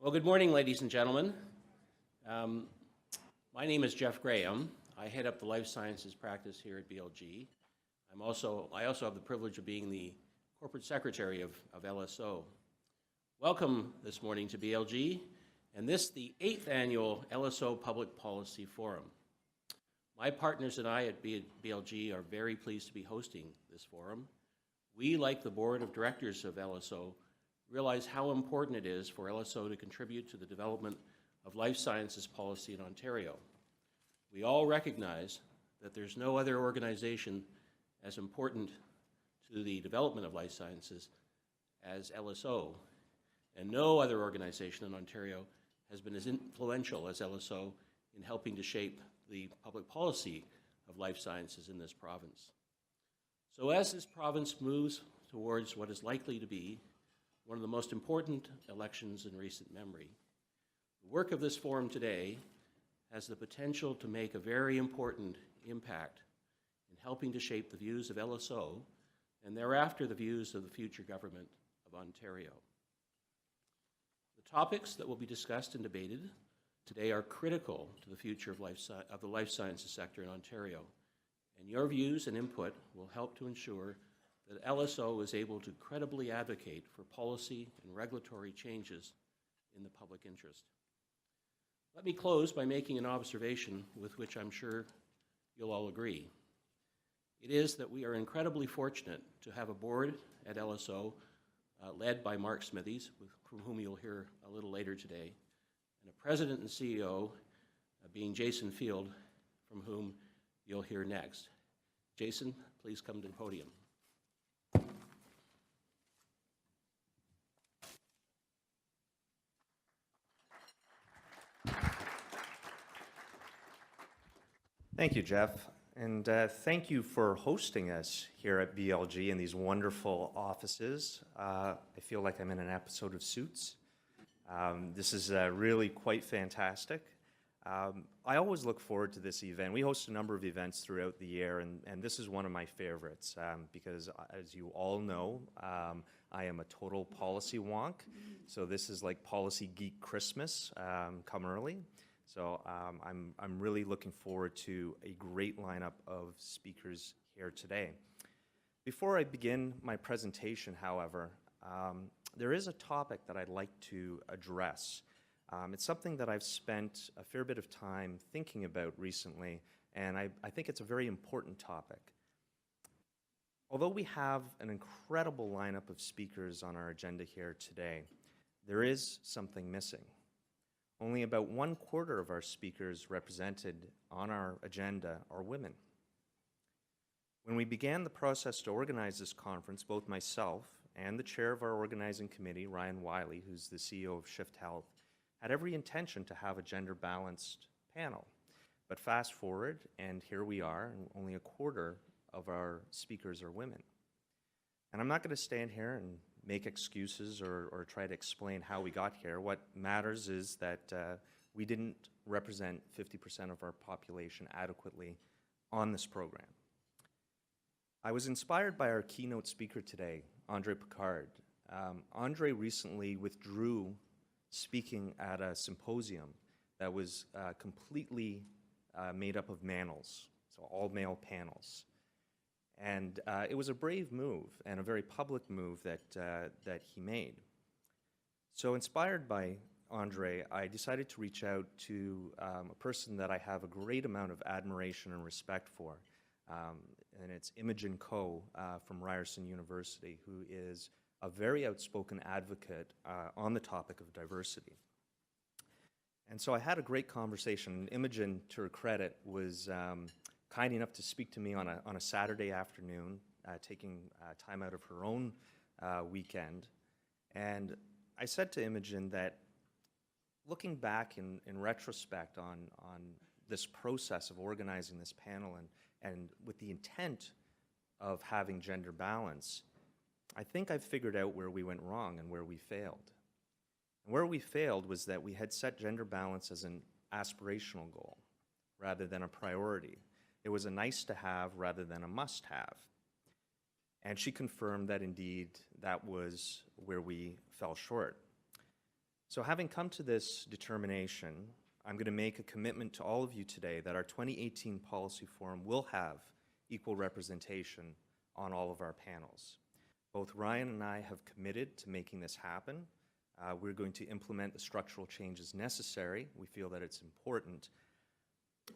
Well, good morning, ladies and gentlemen. Um, my name is Jeff Graham. I head up the life sciences practice here at BLG. I also have the privilege of being the corporate secretary of LSO. Welcome this morning to BLG, and this the 8th annual LSO Public Policy Forum. My partners and I at BLG are very pleased to be hosting this forum. We, like the board of directors of LSO, realize how important it is for LSO to contribute to the development of life sciences policy in Ontario. We all recognize that there's no other organization as important to the development of life sciences as LSO, and no other organization in Ontario has been as influential as LSO in helping to shape the public policy of life sciences in this province. So as this province moves towards what is likely to be one of the most important elections in recent memory, the work of this forum today has the potential to make a very important impact in helping to shape the views of LSO and thereafter the views of the future government of Ontario. The topics that will be discussed and debated today are critical to the future of the life sciences sector in Ontario, and your views and input will help to ensure that LSO is able to credibly advocate for policy and regulatory changes in the public interest. Let me close by making an observation with which I'm sure you'll all agree. It is that we are incredibly fortunate to have a board at LSO led by Mark Smithies, from whom you'll hear a little later today, and a president and CEO being Jason Field, from whom you'll hear next. Jason, please come to the podium. Thank you, Jeff, and thank you for hosting us here at BLG in these wonderful offices. I feel like I'm in an episode of Suits. This is really quite fantastic. I always look forward to this event. We host a number of events throughout the year, and this is one of my favorites because, as you all know, I am a total policy wonk, so this is like Policy Geek Christmas come early. So I'm really looking forward to a great lineup of speakers here today. Before I begin my presentation, however, there is a topic that I'd like to address. It's something that I've spent a fair bit of time thinking about recently, and I think it's a very important topic. Although we have an incredible lineup of speakers on our agenda here today, there is something missing. Only about 1/4 of our speakers represented on our agenda are women. When we began the process to organize this conference, both myself and the chair of our organizing committee, Ryan Wiley, who's the CEO of Shift Health, had every intention to have a gender-balanced panel. But fast forward, and here we are, and only 1/4 of our speakers are women. And I'm not going to stand here and make excuses or try to explain how we got here. What matters is that we didn't represent 50% of our population adequately on this program. I was inspired by our keynote speaker today, Andre Picard. Andre recently withdrew speaking at a symposium that was completely made up of males, so all male panels. And it was a brave move and a very public move that he made. So inspired by Andre, I decided to reach out to a person that I have a great amount of admiration and respect for, and it's Imogen Coe from Ryerson University, who is a very outspoken advocate on the topic of diversity. And so I had a great conversation. Imogen, to her credit, was kind enough to speak to me on a Saturday afternoon, taking time out of her own weekend. And I said to Imogen that looking back in retrospect on this process of organizing this panel and with the intent of having gender balance, I think I've figured out where we went wrong and where we failed. And where we failed was that we had set gender balance as an aspirational goal rather than a priority. It was a nice to have rather than a must have. And she confirmed that indeed that was where we fell short. So having come to this determination, I'm going to make a commitment to all of you today that our 2018 Policy Forum will have equal representation on all of our panels. Both Ryan and I have committed to making this happen. We're going to implement the structural changes necessary. We feel that it's important.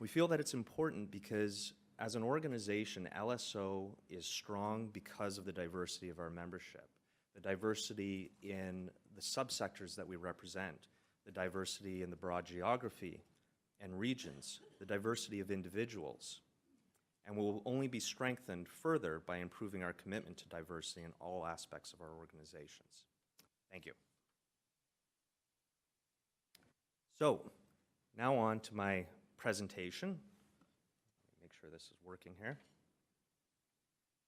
We feel that it's important because as an organization, LSO is strong because of the diversity of our membership, the diversity in the subsectors that we represent, the diversity in the broad geography and regions, the diversity of individuals, and will only be strengthened further by improving our commitment to diversity in all aspects of our organizations. Thank you. So, now on to my presentation. Make sure this is working here.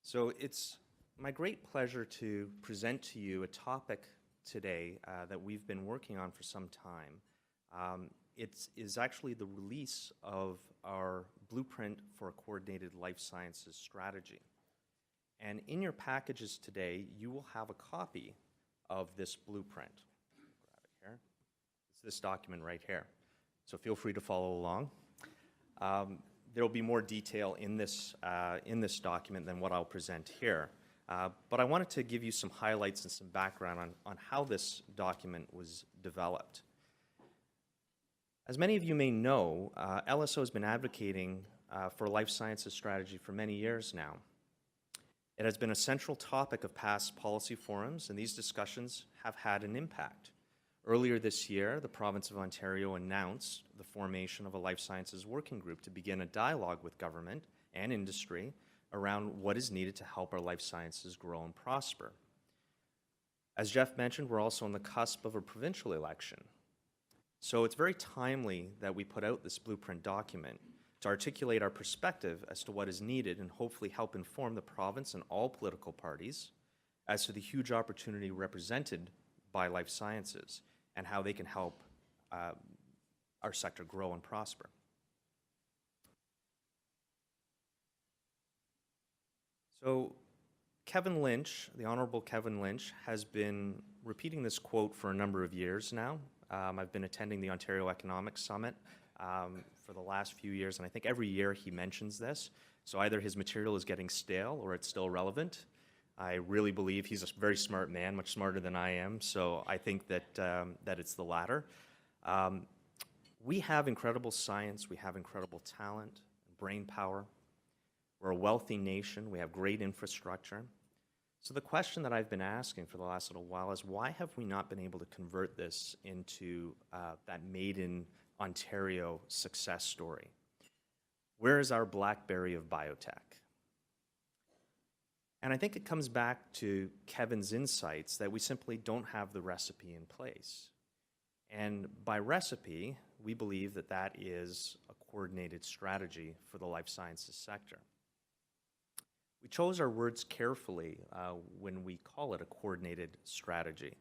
So it's my great pleasure to present to you a topic today that we've been working on for some time. It is actually the release of our blueprint for a coordinated life sciences strategy. And in your packages today, you will have a copy of this blueprint. Grab it here. It's this document right here. So feel free to follow along. There will be more detail in this document than what I'll present here. But I wanted to give you some highlights and some background on how this document was developed. As many of you may know, LSO has been advocating for a life sciences strategy for many years now. It has been a central topic of past policy forums, and these discussions have had an impact. Earlier this year, the province of Ontario announced the formation of a life sciences working group to begin a dialogue with government and industry around what is needed to help our life sciences grow and prosper. As Jeff mentioned, we're also on the cusp of a provincial election. So it's very timely that we put out this blueprint document to articulate our perspective as to what is needed and hopefully help inform the province and all political parties as to the huge opportunity represented by life sciences and how they can help our sector grow and prosper. So Kevin Lynch, the Honorable Kevin Lynch, has been repeating this quote for a number of years now. I've been attending the Ontario Economic Summit for the last few years, and I think every year he mentions this. So either his material is getting stale or it's still relevant. I really believe he's a very smart man, much smarter than I am, so I think that, that it's the latter. We have incredible science, we have incredible talent, brain power. We're a wealthy nation, we have great infrastructure. So the question that I've been asking for the last little while is why have we not been able to convert this into that made in Ontario success story? Where is our BlackBerry of biotech? And I think it comes back to Kevin's insights that we simply don't have the recipe in place. And by recipe, we believe that that is a coordinated strategy for the life sciences sector. We chose our words carefully when we call it a coordinated strategy.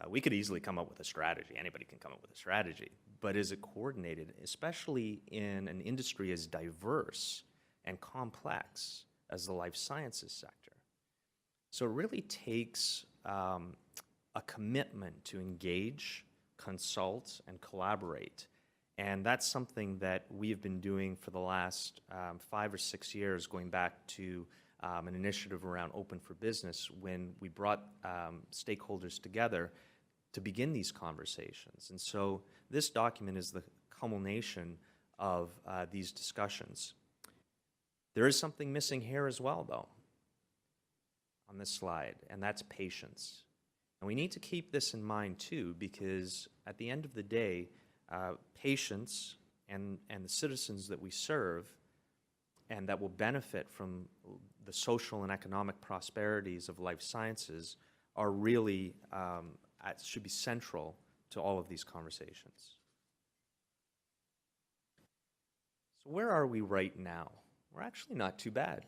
We could easily come up with a strategy. Anybody can come up with a strategy. But is it coordinated, especially in an industry as diverse and complex as the life sciences sector? So it really takes a commitment to engage, consult, and collaborate. And that's something that we have been doing for the last 5 or 6 years, going back to an initiative around Open for Business when we brought stakeholders together to begin these conversations. And so this document is the culmination of these discussions. There is something missing here as well, though, on this slide, and that's patience. And we need to keep this in mind, too, because at the end of the day, patients and the citizens that we serve and that will benefit from the social and economic prosperities of life sciences are really, should be central to all of these conversations. So where are we right now? We're actually not too bad.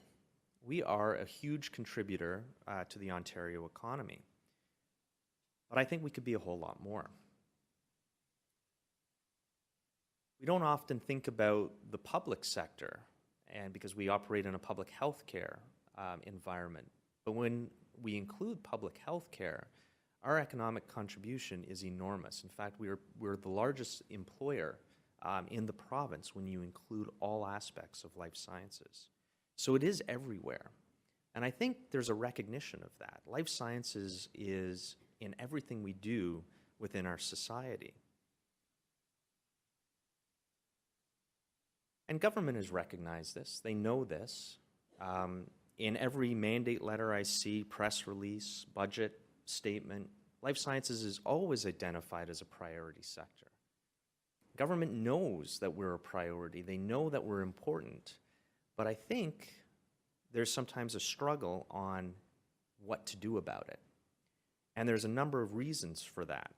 We are a huge contributor to the Ontario economy. But I think we could be a whole lot more. We don't often think about the public sector, and because we operate in a public health care environment. But when we include public health care, our economic contribution is enormous. In fact, we're the largest employer in the province when you include all aspects of life sciences. So it is everywhere. And I think there's a recognition of that. Life sciences is in everything we do within our society. And government has recognized this. They know this. In every mandate letter I see, press release, budget statement, life sciences is always identified as a priority sector. Government knows that we're a priority. They know that we're important. But I think there's sometimes a struggle on what to do about it. And there's a number of reasons for that.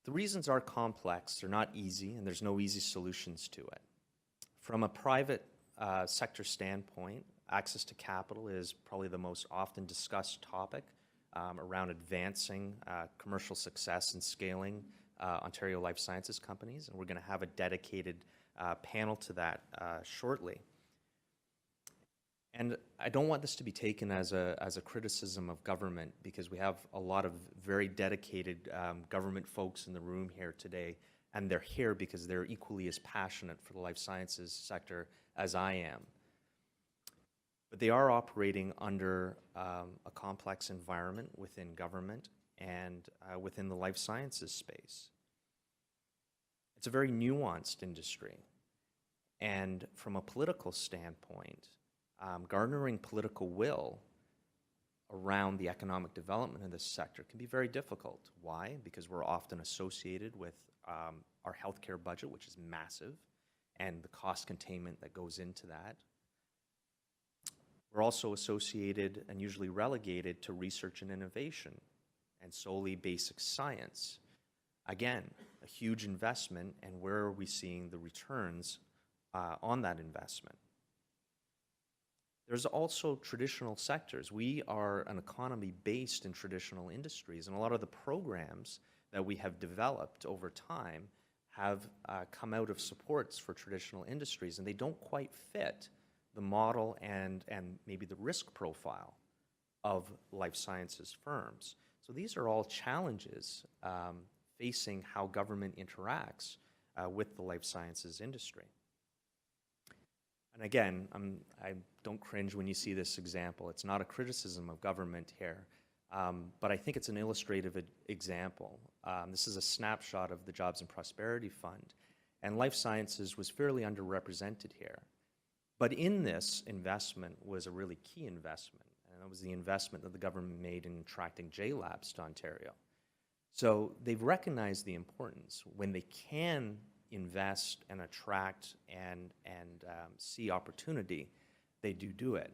The reasons are complex, they're not easy, and there's no easy solutions to it. From a private sector standpoint, access to capital is probably the most often discussed topic around advancing commercial success and scaling Ontario life sciences companies, and we're going to have a dedicated panel to that shortly. And I don't want this to be taken as a criticism of government, because we have a lot of very dedicated government folks in the room here today, and they're here because they're equally as passionate for the life sciences sector as I am. But they are operating under a complex environment within government and within the life sciences space. It's a very nuanced industry. And from a political standpoint, garnering political will around the economic development of this sector can be very difficult. Why? Because we're often associated with our healthcare budget, which is massive, and the cost containment that goes into that. We're also associated and usually relegated to research and innovation and solely basic science. Again, a huge investment, and where are we seeing the returns on that investment? There's also traditional sectors. We are an economy based in traditional industries, and a lot of the programs that we have developed over time have come out of supports for traditional industries, and they don't quite fit the model and maybe the risk profile of life sciences firms. So these are all challenges facing how government interacts with the life sciences industry. And again, I don't cringe when you see this example. It's not a criticism of government here, but I think it's an illustrative example. This is a snapshot of the Jobs and Prosperity Fund, and life sciences was fairly underrepresented here. But in this investment was a really key investment, and it was the investment that the government made in attracting J-Labs to Ontario. So they've recognized the importance. When they can invest and attract and see opportunity, they do it.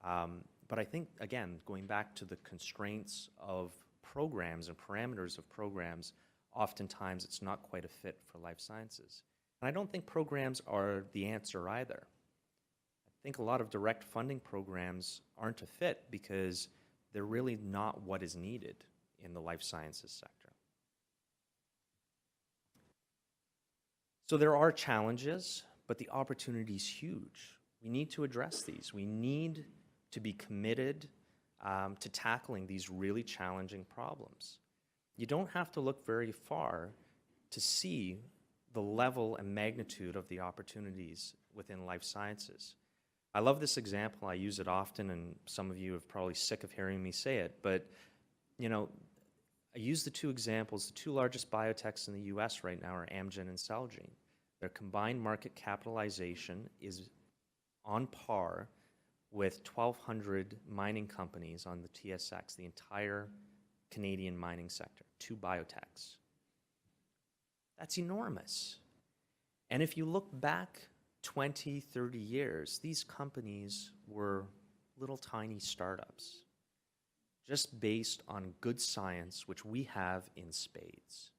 But I think, again, going back to the constraints of programs and parameters of programs, oftentimes it's not quite a fit for life sciences. And I don't think programs are the answer either. I think a lot of direct funding programs aren't a fit because they're really not what is needed in the life sciences sector. So there are challenges, but the opportunity is huge. We need to address these. We need to be committed to tackling these really challenging problems. You don't have to look very far to see the level and magnitude of the opportunities within life sciences. I love this example. I use it often, and some of you are probably sick of hearing me say it, but you know, I use the two examples. The two largest biotechs in the US right now are Amgen and Celgene. Their combined market capitalization is on par with 1,200 mining companies on the TSX, the entire Canadian mining sector, two biotechs. That's enormous. And if you look back 20, 30 years, these companies were little tiny startups, just based on good science, which we have in spades.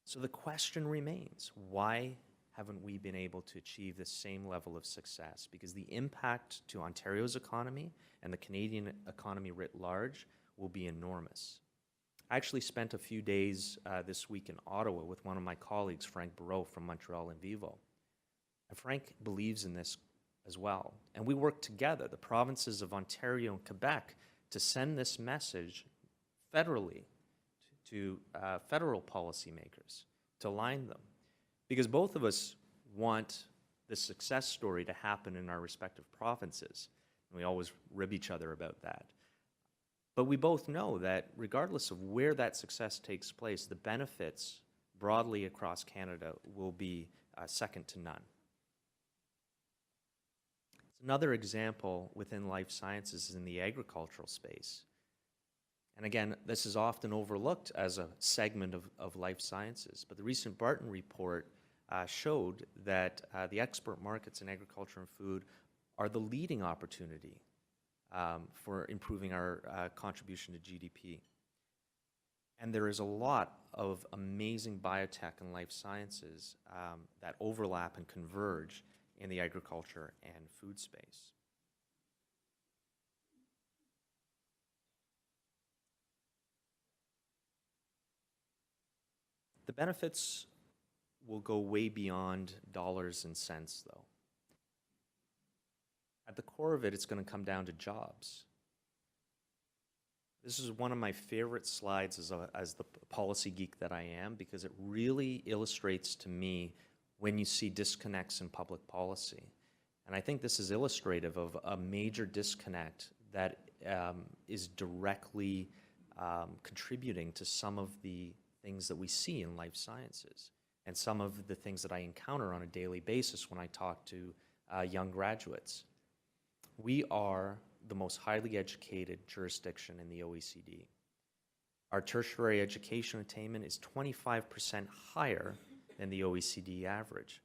So the question remains, why haven't we been able to achieve the same level of success? Because the impact to Ontario's economy and the Canadian economy writ large will be enormous. I actually spent a few days this week in Ottawa with one of my colleagues, Frank Barreau from Montreal in Vivo. And Frank believes in this as well. And we work together, the provinces of Ontario and Quebec, to send this message federally to federal policymakers, to align them. Because both of us want the success story to happen in our respective provinces. And we always rib each other about that. But we both know that regardless of where that success takes place, the benefits broadly across Canada will be second to none. Another example within life sciences is in the agricultural space. And again, this is often overlooked as a segment of life sciences, but the recent Barton report showed that the export markets in agriculture and food are the leading opportunity for improving our contribution to GDP. And there is a lot of amazing biotech and life sciences that overlap and converge in the agriculture and food space. The benefits will go way beyond dollars and cents, though. At the core of it, it's going to come down to jobs. This is one of my favorite slides as the policy geek that I am, because it really illustrates to me when you see disconnects in public policy. And I think this is illustrative of a major disconnect that is directly contributing to some of the things that we see in life sciences and some of the things that I encounter on a daily basis when I talk to young graduates. We are the most highly educated jurisdiction in the OECD. Our tertiary education attainment is 25% higher than the OECD average,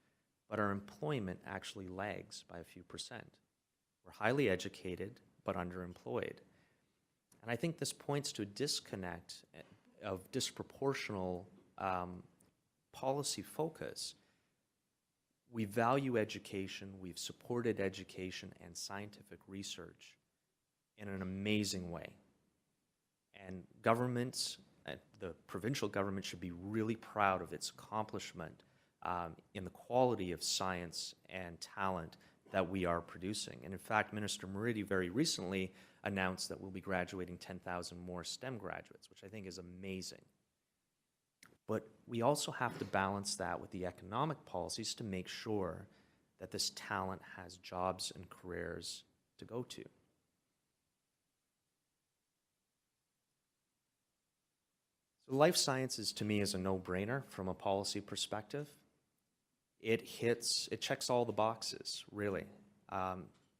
but our employment actually lags by a few percent. We're highly educated, but underemployed. And I think this points to a disconnect of disproportional policy focus. We value education, we've supported education and scientific research in an amazing way. And governments, the provincial government should be really proud of its accomplishment in the quality of science and talent that we are producing. And in fact, Minister Moridi very recently announced that we'll be graduating 10,000 more STEM graduates, which I think is amazing. But we also have to balance that with the economic policies to make sure that this talent has jobs and careers to go to. So life sciences to me is a no-brainer from a policy perspective. It checks all the boxes, really.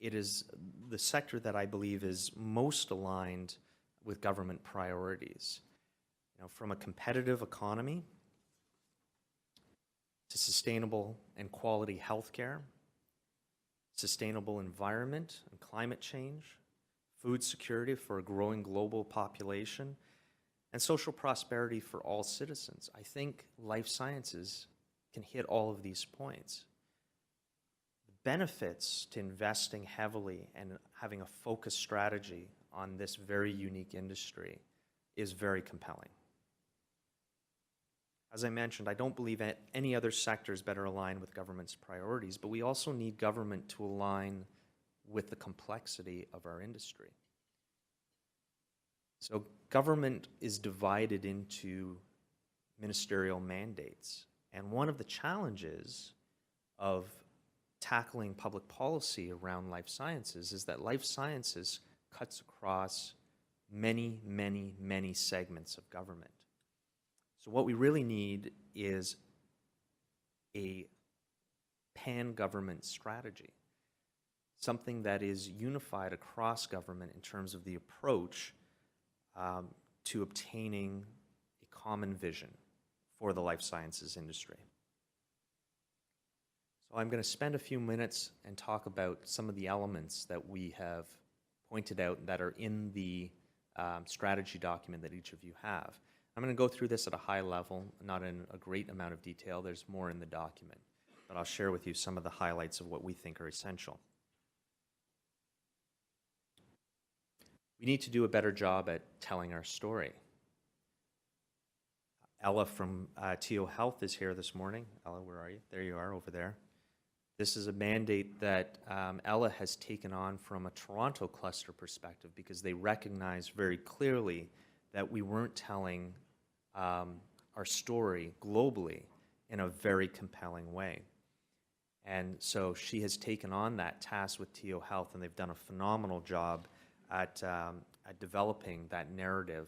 It is the sector that I believe is most aligned with government priorities. You know, from a competitive economy to sustainable and quality healthcare, sustainable environment and climate change, food security for a growing global population, and social prosperity for all citizens. I think life sciences can hit all of these points. The benefits to investing heavily and having a focused strategy on this very unique industry is very compelling. As I mentioned, I don't believe any other sector is better aligned with government's priorities, but we also need government to align with the complexity of our industry. So government is divided into ministerial mandates. And one of the challenges of tackling public policy around life sciences is that life sciences cuts across many, many, many segments of government. So what we really need is a pan-government strategy, something that is unified across government in terms of the approach to obtaining a common vision for the life sciences industry. So I'm going to spend a few minutes and talk about some of the elements that we have pointed out that are in the strategy document that each of you have. I'm going to go through this at a high level, not in a great amount of detail. There's more in the document, but I'll share with you some of the highlights of what we think are essential. We need to do a better job at telling our story. Ella from TO Health is here this morning. Ella, where are you? There you are, over there. This is a mandate that Ella has taken on from a Toronto cluster perspective because they recognize very clearly that we weren't telling our story globally in a very compelling way. And so she has taken on that task with TO Health, and they've done a phenomenal job at developing that narrative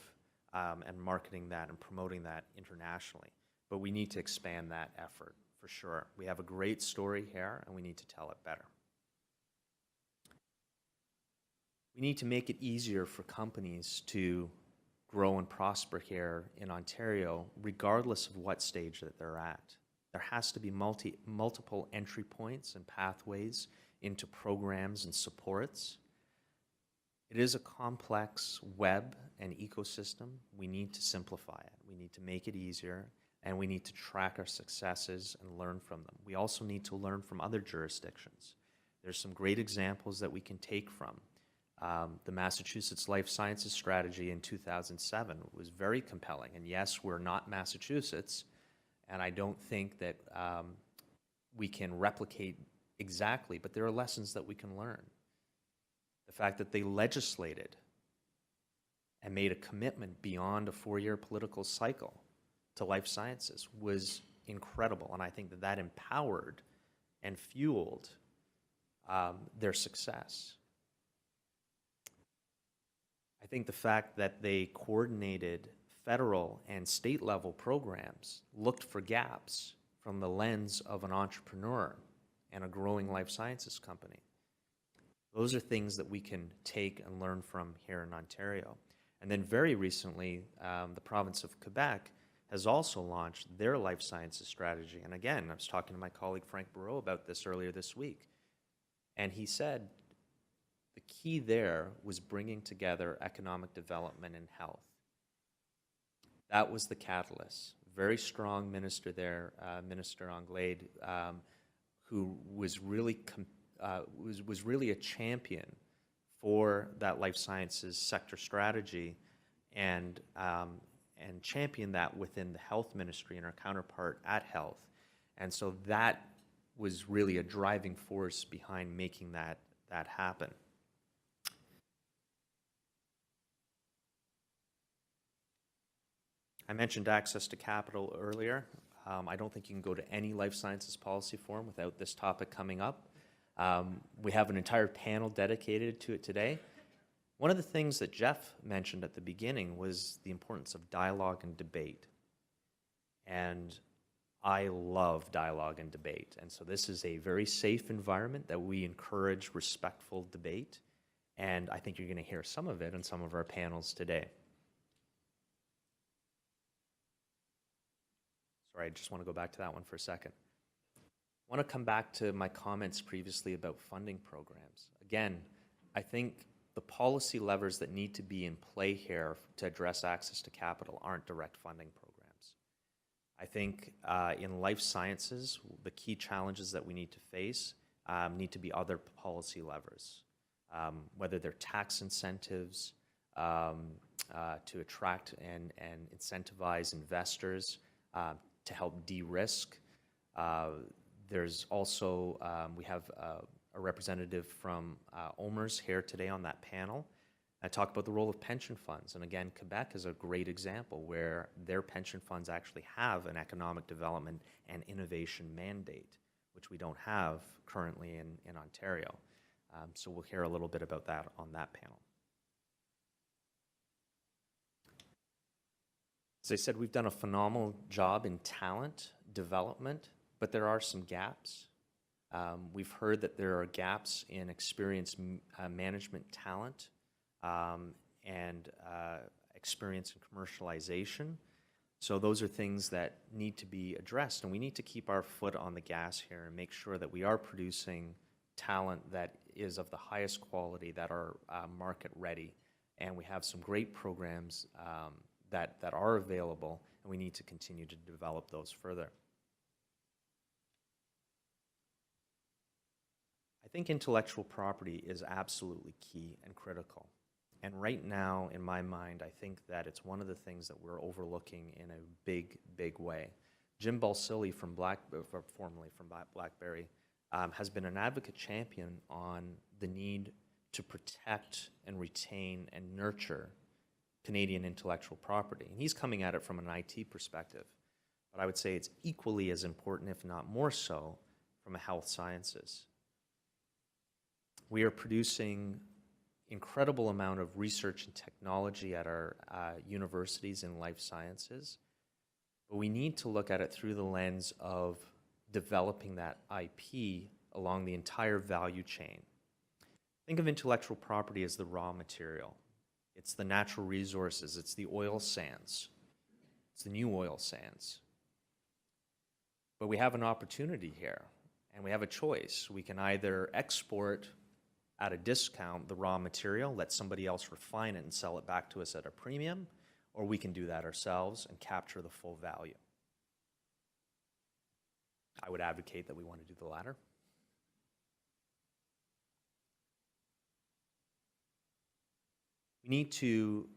and marketing that and promoting that internationally. But we need to expand that effort, for sure. We have a great story here, and we need to tell it better. We need to make it easier for companies to grow and prosper here in Ontario, regardless of what stage that they're at. There has to be multiple entry points and pathways into programs and supports. It is a complex web and ecosystem. We need to simplify it. We need to make it easier, and we need to track our successes and learn from them. We also need to learn from other jurisdictions. There's some great examples that we can take from. The Massachusetts Life Sciences Strategy in 2007 was very compelling. And yes, we're not Massachusetts, and I don't think that we can replicate exactly, but there are lessons that we can learn. The fact that they legislated and made a commitment beyond a 4-year political cycle to life sciences was incredible, and I think that that empowered and fueled their success. I think the fact that they coordinated federal and state level programs, looked for gaps from the lens of an entrepreneur and a growing life sciences company. Those are things that we can take and learn from here in Ontario. And then very recently, the province of Quebec has also launched their life sciences strategy. And again, I was talking to my colleague Frank Barreau about this earlier this week. And he said the key there was bringing together economic development and health. That was the catalyst. Very strong minister there, Minister Anglade, who was really was really a champion for that life sciences sector strategy, and championed that within the health ministry and our counterpart at health. And so that was really a driving force behind making that happen. I mentioned access to capital earlier. I don't think you can go to any life sciences policy forum without this topic coming up. We have an entire panel dedicated to it today. One of the things that Jeff mentioned at the beginning was the importance of dialogue and debate. And I love dialogue and debate. And so this is a very safe environment that we encourage respectful debate. And I think you're going to hear some of it in some of our panels today. Sorry, I just want to go back to that one for a second. I want to come back to my comments previously about funding programs. Again, I think the policy levers that need to be in play here to address access to capital aren't direct funding programs. I think in life sciences, the key challenges that we need to face need to be other policy levers, whether they're tax incentives to attract and incentivize investors to help de-risk. There's also, we have a representative from OMERS here today on that panel. I talk about the role of pension funds. And again, Quebec is a great example where their pension funds actually have an economic development and innovation mandate, which we don't have currently in Ontario. So we'll hear a little bit about that on that panel. As I said, we've done a phenomenal job in talent development, but there are some gaps. We've heard that there are gaps in experienced management talent and experience in commercialization. So those are things that need to be addressed, and we need to keep our foot on the gas here and make sure that we are producing talent that is of the highest quality, that are market ready, and we have some great programs that are available, and we need to continue to develop those further. I think intellectual property is absolutely key and critical. And right now, in my mind, I think that it's one of the things that we're overlooking in a big, big way. Jim Balsillie from formerly from BlackBerry, has been an advocate champion on the need to protect and retain and nurture Canadian intellectual property. And he's coming at it from an IT perspective. But I would say it's equally as important, if not more so, from a health sciences. We are producing incredible amount of research and technology at our universities in life sciences, but we need to look at it through the lens of developing that IP along the entire value chain. Think of intellectual property as the raw material. It's the natural resources, it's the oil sands, it's the new oil sands. But we have an opportunity here, and we have a choice. We can either export at a discount the raw material, let somebody else refine it and sell it back to us at a premium, or we can do that ourselves and capture the full value. I would advocate that we want to do the latter. We need to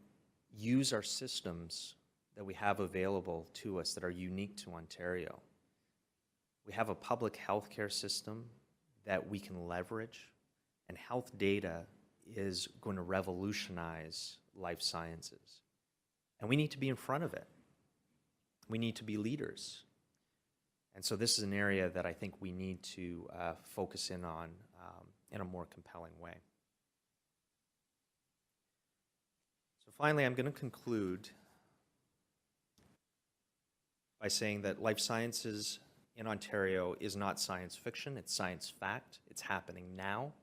use our systems that we have available to us that are unique to Ontario. We have a public healthcare system that we can leverage, and health data is going to revolutionize life sciences. And we need to be in front of it. We need to be leaders. And so this is an area that I think we need to focus in on in a more compelling way. So finally, I'm going to conclude by saying that life sciences in Ontario is not science fiction, it's science fact. It's happening now.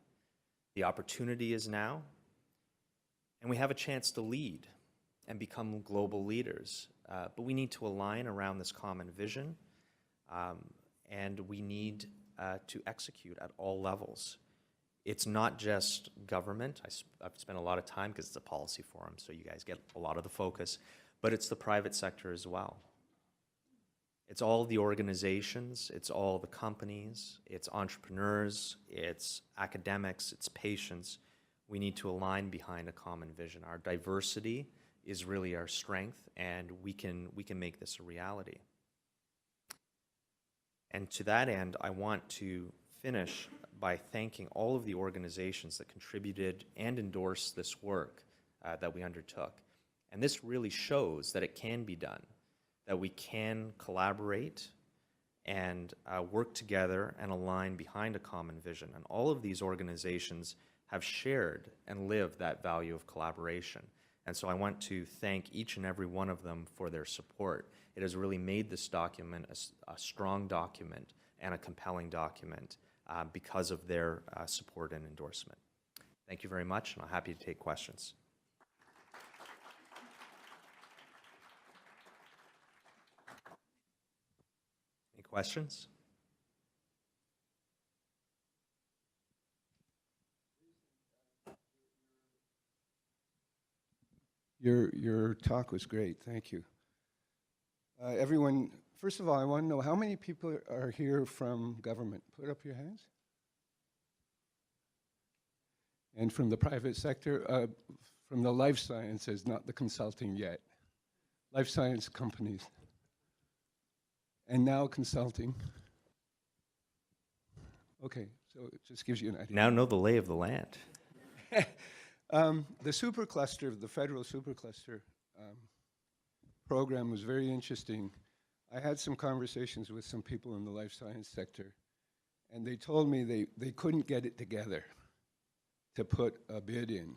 The opportunity is now. And we have a chance to lead and become global leaders. But we need to align around this common vision, and we need to execute at all levels. It's not just government. I've spent a lot of time, because it's a policy forum, so you guys get a lot of the focus, but it's the private sector as well. It's all the organizations, it's all the companies, it's entrepreneurs, it's academics, it's patients. We need to align behind a common vision. Our diversity is really our strength, and we can make this a reality. And to that end, I want to finish by thanking all of the organizations that contributed and endorsed this work that we undertook. And this really shows that it can be done, that we can collaborate and work together and align behind a common vision. And all of these organizations have shared and lived that value of collaboration. And so I want to thank each and every one of them for their support. It has really made this document a strong document and a compelling document because of their support and endorsement. Thank you very much, and I'm happy to take questions. Any questions? Your talk was great. Thank you. Everyone, first of all, I want to know how many people are here from government? Put up your hands. And from the private sector, from the life sciences, not the consulting yet. Life science companies. And now consulting. Okay, so it just gives you an idea. Now know the lay of the land. The supercluster, the federal supercluster program was very interesting. I had some conversations with some people in the life science sector, and they told me they couldn't get it together to put a bid in.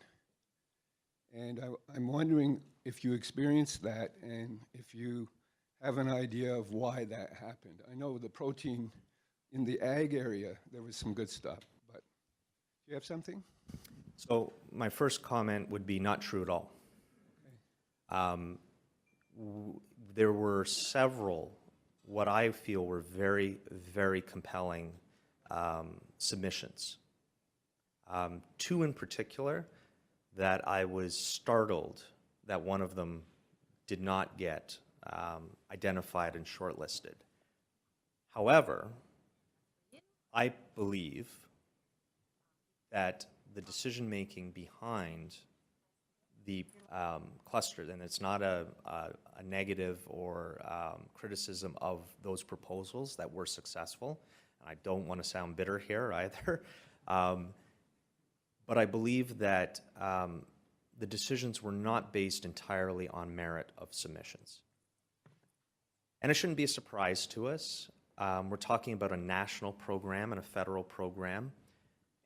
And I'm wondering if you experienced that and if you have an idea of why that happened. I know the protein in the ag area, there was some good stuff, but do you have something? So my first comment would be not true at all. Okay. There were several, what I feel were very, very compelling submissions. Two in particular that I was startled that one of them did not get identified and shortlisted. However, I believe that the decision-making behind the cluster, and it's not a negative or criticism of those proposals that were successful, I don't want to sound bitter here either. But I believe that the decisions were not based entirely on merit of submissions. And it shouldn't be a surprise to us. We're talking about a national program and a federal program.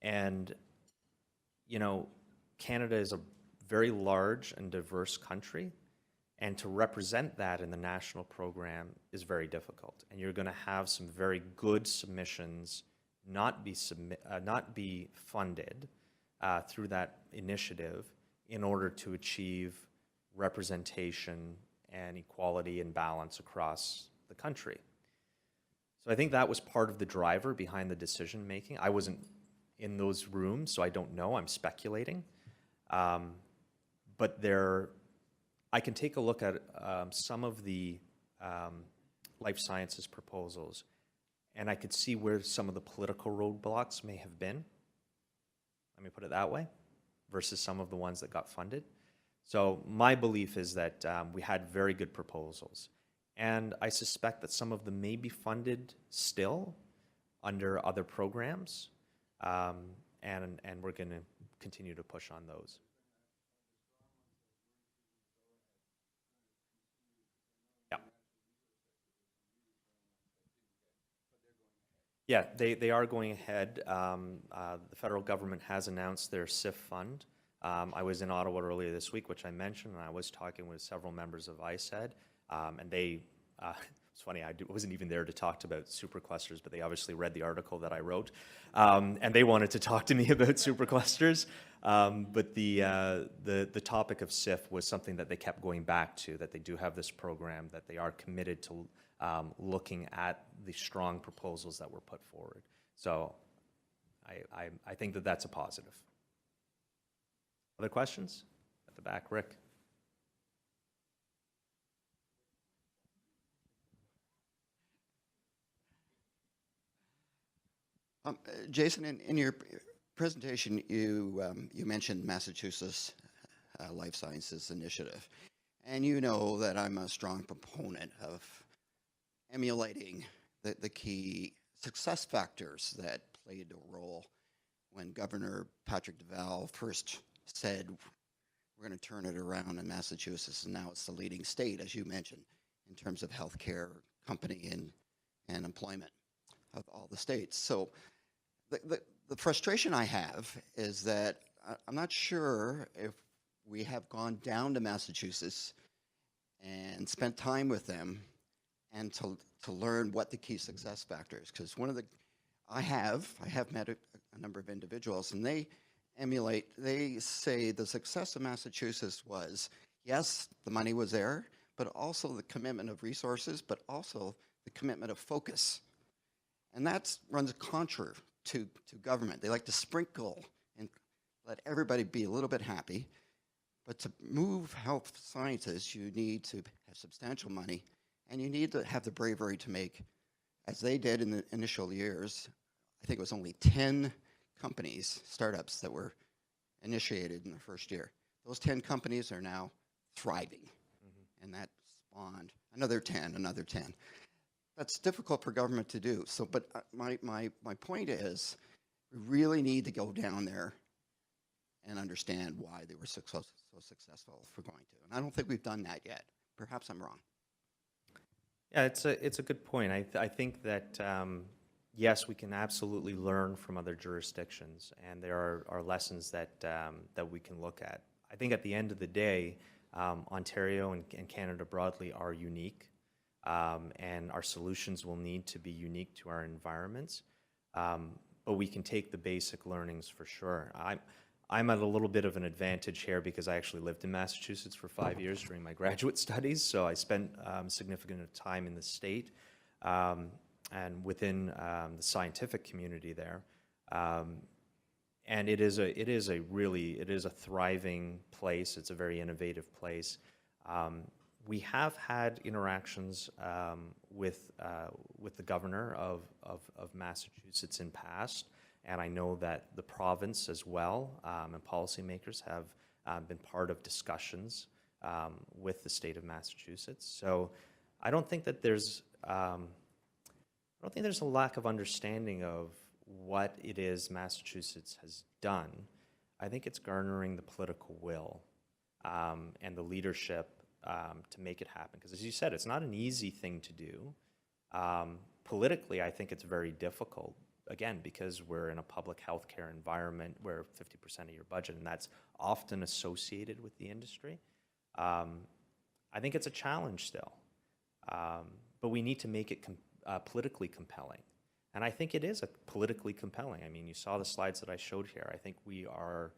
And, you know, Canada is a very large and diverse country. And to represent that in the national program is very difficult. And you're going to have some very good submissions not be funded through that initiative in order to achieve representation and equality and balance across the country. So I think that was part of the driver behind the decision making. I wasn't in those rooms, so I don't know. I'm speculating. But I can take a look at some of the life sciences proposals, and I could see where some of the political roadblocks may have been. Let me put it that way, versus some of the ones that got funded. So my belief is that we had very good proposals. And I suspect that some of them may be funded still under other programs. And we're going to continue to push on those. Yeah, they are going ahead. The federal government has announced their SIF fund. I was in Ottawa earlier this week, which I mentioned, and I was talking with several members of ISED, and they, it's funny, I wasn't even there to talk about superclusters, but they obviously read the article that I wrote, and they wanted to talk to me about superclusters. But the topic of SIF was something that they kept going back to, that they do have this program, that they are committed to looking at the strong proposals that were put forward. So I think that that's a positive. Other questions? At the back, Rick. Jason, in your presentation, you mentioned Massachusetts Life Sciences Initiative, and you know that I'm a strong proponent of emulating the key success factors that played a role when Governor Patrick Deval first said we're going to turn it around in Massachusetts, and now it's the leading state, as you mentioned, in terms of healthcare, company, and employment of all the states. So the frustration I have is that I'm not sure if we have gone down to Massachusetts and spent time with them and to learn what the key success factors, because I have met a number of individuals, and they say the success of Massachusetts was, yes, the money was there, but also the commitment of resources, but also the commitment of focus. And that runs contrary to government. They like to sprinkle and let everybody be a little bit happy, but to move health sciences, you need to have substantial money, and you need to have the bravery to make, as they did in the initial years, I think it was only 10 companies, startups, that were initiated in the first year. Those 10 companies are now thriving, and that spawned another 10, another 10. That's difficult for government to do. So, but my point is, we really need to go down there and understand why they were so successful if we're going to. And I don't think we've done that yet. Perhaps I'm wrong. Yeah, it's a good point. I think that yes, we can absolutely learn from other jurisdictions, and there are lessons that we can look at. I think at the end of the day, Ontario and Canada broadly are unique, and our solutions will need to be unique to our environments. But we can take the basic learnings for sure. I'm at a little bit of an advantage here because I actually lived in Massachusetts for 5 years during my graduate studies, so I spent significant time in the state and within the scientific community there. And it is a thriving place. It's a very innovative place. We have had interactions with the governor of Massachusetts in past, and I know that the province as well and policymakers have been part of discussions with the state of Massachusetts. So I don't think that there's I don't think there's a lack of understanding of what it is Massachusetts has done. I think it's garnering the political will and the leadership to make it happen. Because as you said, it's not an easy thing to do. Politically, I think it's very difficult, again, because we're in a public healthcare environment where 50% of your budget, and that's often associated with the industry. I think it's a challenge still, but we need to make it politically compelling. And I think it is politically compelling. I mean, you saw the slides that I showed here. I think we are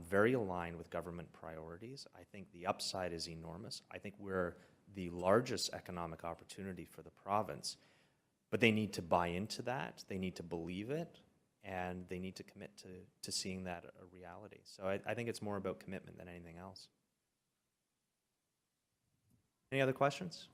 very aligned with government priorities. I think the upside is enormous. I think we're the largest economic opportunity for the province. But they need to buy into that, they need to believe it, and they need to commit to seeing that a reality. So I think it's more about commitment than anything else. Any other questions?